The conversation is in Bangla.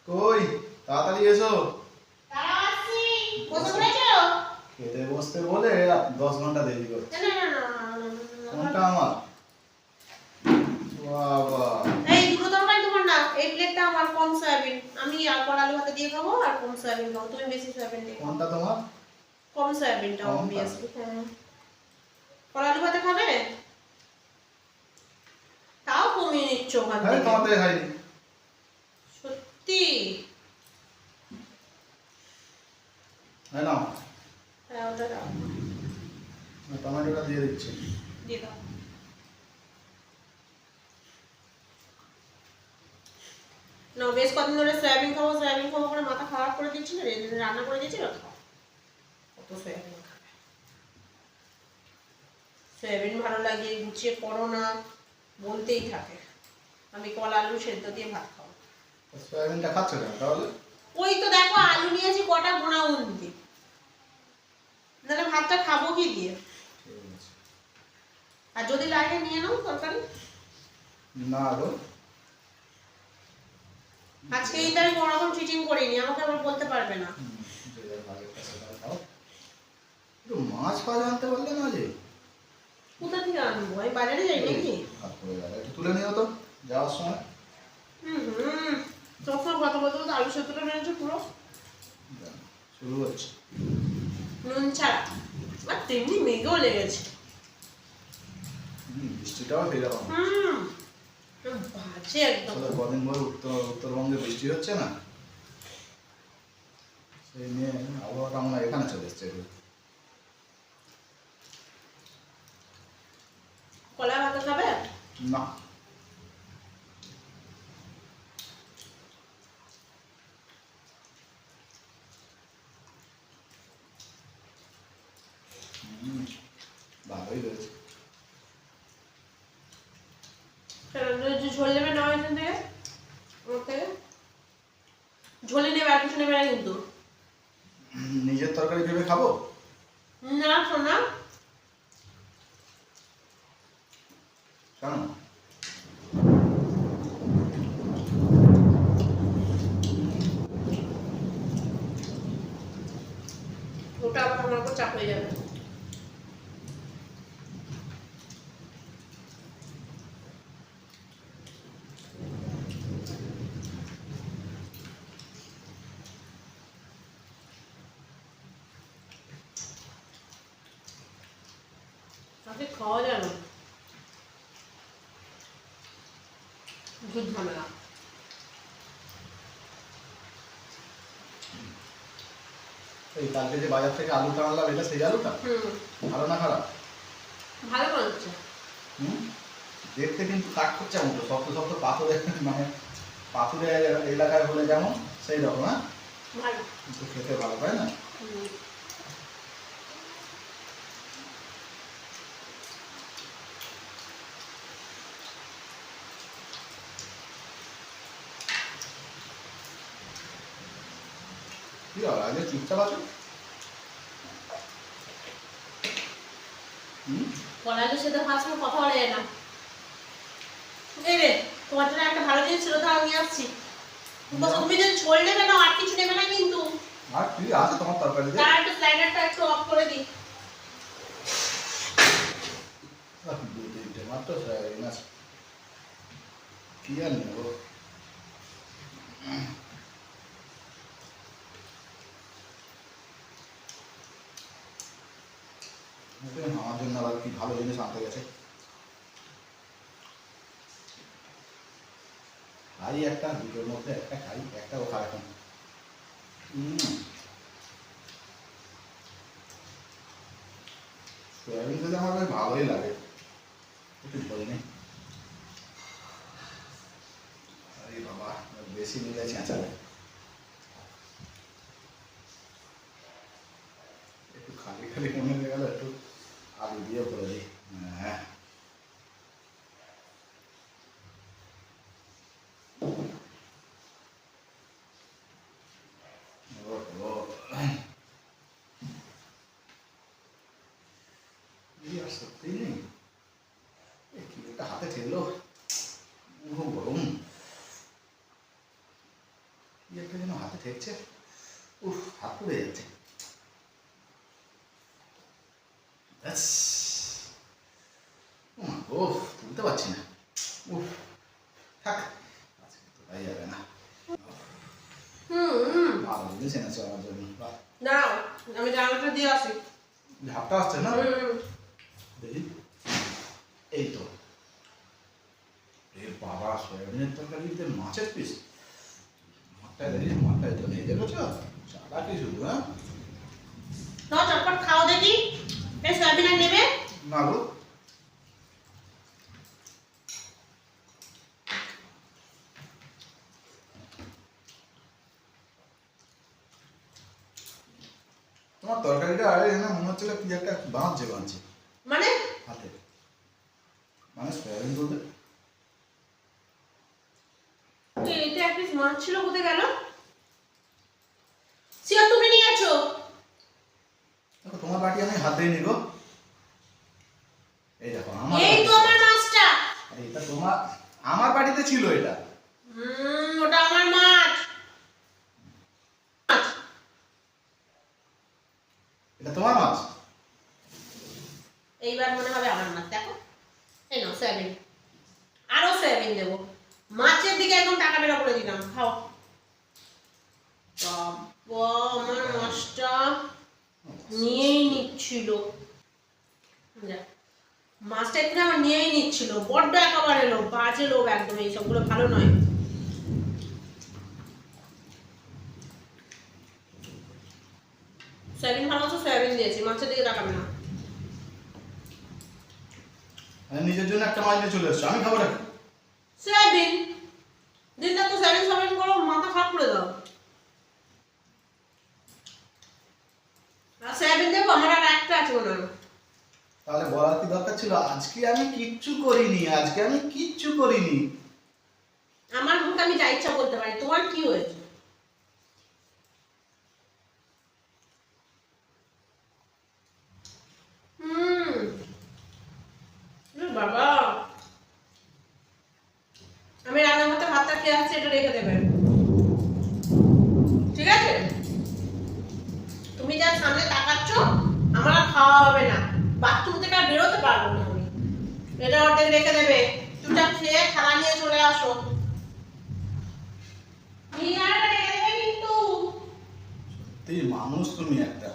কই তাড়াতাড়ি এসো। তারা আসছি। বসে পড়েছো? খেতে বসতে বলে 10 ঘন্টা দেরি করছে। না না না না, না, কোনটা আমার? বাবা এই দুটো তরকারি তোমার না, এই প্লেটটা আমার, কম সয়াবিন। আমি আর কলা আলু ভাতে দিয়ে খাবো, আর কম সয়াবিন খাবো। তুমি বেশি সয়াবিন দিয়ে খাও। কোনটা তোমার? কম সয়াবিনটা কমটা? অবভিয়াসলি। হ্যাঁ, কলা আলু ভাতে খাবে? তাও কমিয়ে নিচ্ছ ওখান হ্যাঁ থেকে। তোমার থেকে খাইনি। সত্যি? হ্যাঁ নাও, হ্যাঁ, ওটা দাও। টমেটোটা দিয়ে দিচ্ছি। দিয়ে দাও। না, বেশ কদিন ধরে সয়াবিন খাবো সয়াবিন খাবো করে মাথা খারাপ করে দিচ্ছিল, রান্না করে দিয়েছিল। কত সয়াবিন খাবে? সয়াবিন ভালো লাগে, গুছিয়ে করো না, বলতেই থাকে। আমি কলা আলু সেদ্ধ দিয়ে ভাত খাবো। সয়াবিনটা খাচ্ছ কেন তাহলে? ওই তো দেখো, আলু নিয়েছি কটা গোনা উনতি, নাহলে ভাতটা খাবো কি দিয়ে? ঠিক আছে। আর যদি লাগে নিয়ে নাও তরকারি। না গো, আজকে কিন্তু আমি কোনো রকম চিটিং করিনি, আমাকে আবার বলতে পারবে না। যে যার ভাগের কাছে তারা খাও। একটু মাছ ফাছ আনতে পারলে না যে? কোথা থেকে আনবো? আমি বাজারে যাই নাকি? হাত পড়ে গেল, একটু তুলে নিও তো যাওয়ার সময়। হুম, সবসময় কথা বলতে বলতে আলু সেদ্ধটা নিয়েছে পুরো শুরু হচ্ছে। নুন ছাড়া। আর তেমনি মেঘেও লেগেছে। বৃষ্টিটাও সেরকম। বাজে একদম। আসলে কদিন ধরে উত্তরবঙ্গে বৃষ্টি হচ্ছে না, সেই নিয়ে আবহাওয়াটা আমরা এখানে চলে এসছে। কলা ভাতে খাবে? না, ভালোই হয়েছে। ঝোল নেবে না এখান থেকে, ওর থেকে ঝোলে নেবে, আর কিছু নেবে না কিন্তু। নিজের তরকারি ভেবে খাবো? না শোনা, কেন? ওটা আবার আমার উপর চাপ হয়ে যাবে। তাকে খাওয়া যায় না, দুধ ঝামেলা। এই কালকে যে বাজার থেকে আলুটা আনলাম, এটা সেই আলুটা? ভালো না খারাপ? ভালো বানাচ্ছে। দেখতে কিন্তু কাট করছে এমন তো, শক্ত শক্ত পাথরে, মানে পাথুরে এলাকায় হলে যেমন সেই রকম। হ্যাঁ, ভালো কিন্তু খেতে ভালো, তাই না? কি হবে আগে চুপচাপ আছো? কলা আলুর সাথে ফার্স্ট কথা বলা যায় না। এই রে, তোমার জন্য একটা ভালো জিনিস ছিল, তাও নিয়ে আসছি। তুমি যদি ঝোল নেবে না, আর কিছু নেবে না কিন্তু। আর কি আছে তোমার তরকারিতে? তার একটু স্লাইডারটা একটু অফ করে দিই। মাত্র সয়াবিন আছে, কি আর নেবো। আমার জন্য আবার কি ভালো জিনিস আনতে গেছে। খাই একটা, দুটোর মধ্যে একটা খাই, একটা ও খায় এখন। সয়াবিন খেতে আমার বেশ ভালোই লাগে, একটু ঝোল নেই। আরে বাবা, বেশি নিলে ছেঁচাবে। একটু খালি খালি মনে হয়ে গেল, একটু আলু দিয়ে করে দিই। হ্যাঁ, সত্যিই নেই, কি একটা হাতে ঠেললো, পুরো গরম। কি একটা যেন হাতে ঠেকছে, উফ হাত পুড়ে যাচ্ছে। ব্যাস। ওফ তুলতে পারছি না, উফ থাক আজকে তো তাই যাবে না। ভালো জিনিস এনেছো আমার জন্য, বাহ। দাঁড়াও আমি জানালাটা দিয়ে আসি। ঝাপটা আসছে না, দেখি এই তো। এ বাবা, সয়াবিনের তরকারিতে মাছের পিস, মাঠটায় দেখি, মাঠটায় তো নেই দেখেছ, সাদা কি শুধু, হ্যাঁ নাও চটপট খাও দেখি। বেশ সয়াবিন আর নেবে না গো। তোমার তরকারিটা আরে না মনে হচ্ছিল কি একটা বাঁধছে বাঁধছে মানে হাতে, মানে সয়াবিন বলতে। এটা এক পিস মাছ ছিল, কোথায় গেল? সিয়া তুমি নিয়ে আছো? দেখো তোমার বাটি আমি হাত দিইনি গো, এই দেখো আমার এই তো আমার মাছটা। আরে এটা তোমার, আমার বাটিতে ছিল এটা। ওটা আমার মাছ। এটা তোমার মাছ? এইবার মনে হবে আমার মাছ। দেখো এই নাও সয়াবিন, আরো সয়াবিন দেবো। মাছের দিকে একদম টাকা বেরো করে দিলাম, খাও। বাবা আমার মাছটা নিয়েই নিচ্ছিল, মাছটা একটু আমার নিয়েই নিচ্ছিল, বড্ড একেবারে লোভ, বাজে লোভ একদম, এইসবগুলো ভালো নয়। সয়াবিন ভালো আছে, সয়াবিন দিয়েছি, মাছের দিকে তাকাবে না। আমি নিজের জন্য একটা মাছ নিয়ে চলে এসছো, আমি খাবো নাকি? সয়াবিন দিন তো সয়াবিন সয়াবিন করো, মাথা খারাপ করে দাও। আর সয়াবিন দেবো, আমার আর একটা আছে মনে হয়। তাহলে বলার কি দরকার ছিল, আজকে আমি কিচ্ছু করিনি, আজকে আমি কিচ্ছু করিনি। আমার মুখ আমি যা ইচ্ছা বলতে পারি, তোমার কি হয়েছে? বাবা আমি রান্নার মধ্যে ভাতটা খেয়ে আসছি, এটা রেখে দেবেন, ঠিক আছে? তুমি যা সামনে তাকাচ্ছ, আমার আর খাওয়া হবে না, বাথরুম থেকে আর বেরোতে পারবো না আমি। এটা অর্ধেক রেখে দেবে, চুপচাপ খেয়ে খাওয়া নিয়ে চলে আসো। নিয়ে আর রেখে দেবে কিন্তু। তুই মানুষ তুমি একটা।